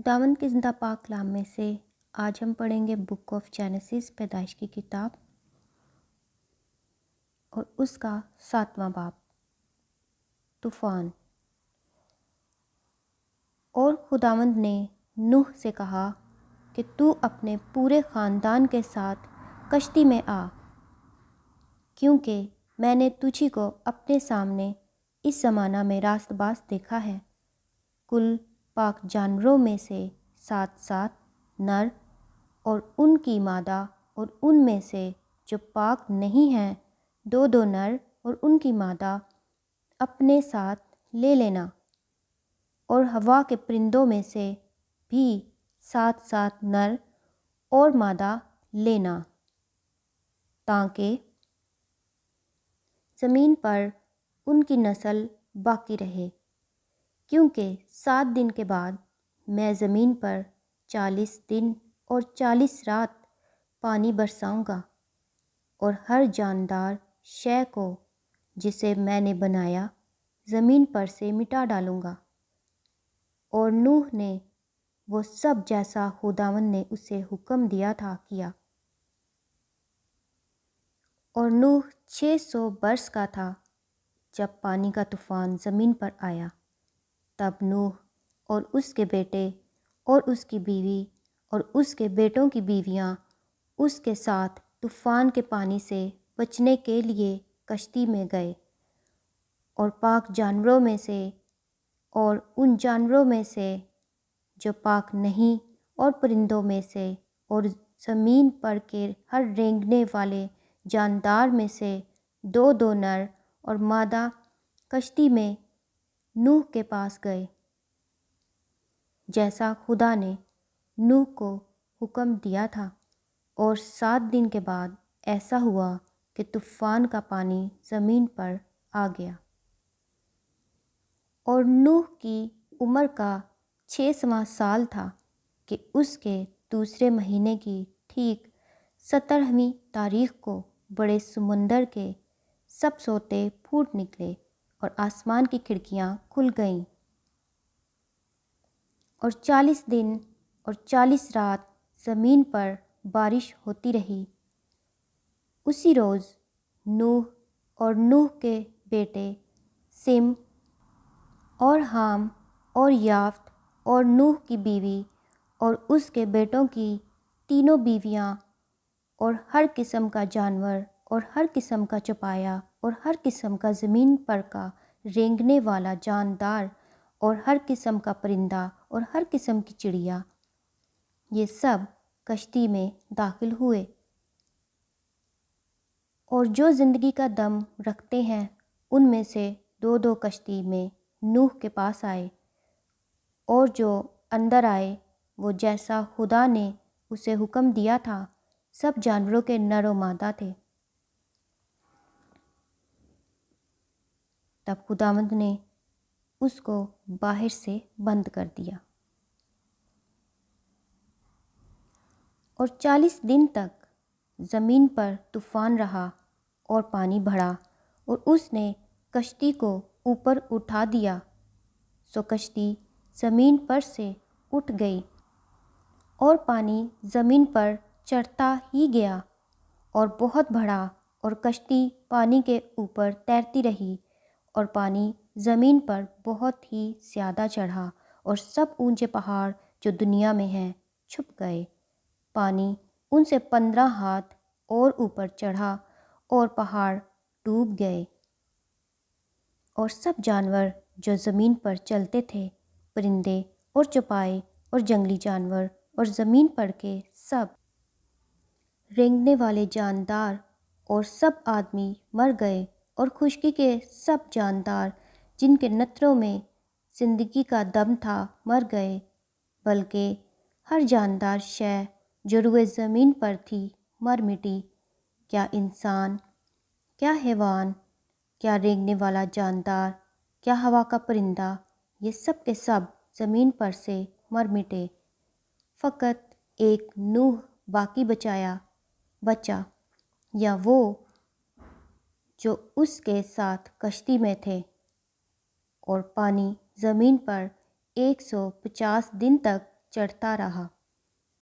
خداوند کے زندہ پاک کلام میں سے آج ہم پڑھیں گے بک آف جینیسس، پیدائش کی کتاب، اور اس کا 7واں باب، طوفان۔ اور خداوند نے نوح سے کہا کہ تو اپنے پورے خاندان کے ساتھ کشتی میں آ، کیونکہ میں نے تجھی کو اپنے سامنے اس زمانہ میں راست باز دیکھا ہے۔ کل پاک جانوروں میں سے 7 نر اور ان کی مادہ، اور ان میں سے جو پاک نہیں ہیں 2 نر اور ان کی مادہ اپنے ساتھ لے لینا، اور ہوا کے پرندوں میں سے بھی 7 نر اور مادہ لینا، تاکہ زمین پر ان کی نسل باقی رہے، کیونکہ 7 دن کے بعد میں زمین پر 40 دن اور 40 رات پانی برساؤں گا، اور ہر جاندار شے کو جسے میں نے بنایا زمین پر سے مٹا ڈالوں گا۔ اور نوح نے وہ سب جیسا خداوند نے اسے حکم دیا تھا کیا۔ اور نوح 600 برس کا تھا جب پانی کا طوفان زمین پر آیا۔ تب نوح اور اس کے بیٹے اور اس کی بیوی اور اس کے بیٹوں کی بیویاں اس کے ساتھ طوفان کے پانی سے بچنے کے لیے کشتی میں گئے، اور پاک جانوروں میں سے اور ان جانوروں میں سے جو پاک نہیں، اور پرندوں میں سے اور زمین پر کے ہر رینگنے والے جاندار میں سے 2 نر اور مادہ کشتی میں نوح کے پاس گئے، جیسا خدا نے نوح کو حکم دیا تھا۔ اور 7 دن کے بعد ایسا ہوا کہ طوفان کا پانی زمین پر آ گیا۔ اور نوح کی عمر کا 6واں سال تھا کہ اس کے دوسرے مہینے کی ٹھیک 17ویں تاریخ کو بڑے سمندر کے سب سوتے پھوٹ نکلے، اور آسمان کی کھڑکیاں کھل گئیں، اور 40 دن اور 40 رات زمین پر بارش ہوتی رہی۔ اسی روز نوح اور نوح کے بیٹے سم اور حام اور یافت اور نوح کی بیوی اور اس کے بیٹوں کی تینوں بیویاں، اور ہر قسم کا جانور اور ہر قسم کا چوپایا اور ہر قسم کا زمین پر کا رینگنے والا جاندار اور ہر قسم کا پرندہ اور ہر قسم کی چڑیا، یہ سب کشتی میں داخل ہوئے۔ اور جو زندگی کا دم رکھتے ہیں ان میں سے 2 کشتی میں نوح کے پاس آئے، اور جو اندر آئے وہ جیسا خدا نے اسے حکم دیا تھا، سب جانوروں کے نر و مادہ تھے۔ تب خداوند نے اس کو باہر سے بند کر دیا، اور 40 دن تک زمین پر طوفان رہا اور پانی بڑھا، اور اس نے کشتی کو اوپر اٹھا دیا، سو کشتی زمین پر سے اٹھ گئی، اور پانی زمین پر چڑھتا ہی گیا اور بہت بڑھا، اور کشتی پانی کے اوپر تیرتی رہی، اور پانی زمین پر بہت ہی زیادہ چڑھا، اور سب اونچے پہاڑ جو دنیا میں ہیں چھپ گئے۔ پانی ان سے 15 ہاتھ اور اوپر چڑھا، اور پہاڑ ڈوب گئے، اور سب جانور جو زمین پر چلتے تھے، پرندے اور چوپائے اور جنگلی جانور اور زمین پر کے سب رینگنے والے جاندار اور سب آدمی مر گئے، اور خشکی کے سب جاندار جن کے نتروں میں زندگی کا دم تھا مر گئے، بلکہ ہر جاندار شے جو روئے زمین پر تھی مر مٹی، کیا انسان، کیا حیوان، کیا رینگنے والا جاندار، کیا ہوا کا پرندہ، یہ سب کے سب زمین پر سے مر مٹے۔ فقط ایک نوح باقی بچا، یا وہ جو اس کے ساتھ کشتی میں تھے، اور پانی زمین پر 150 دن تک چڑھتا رہا۔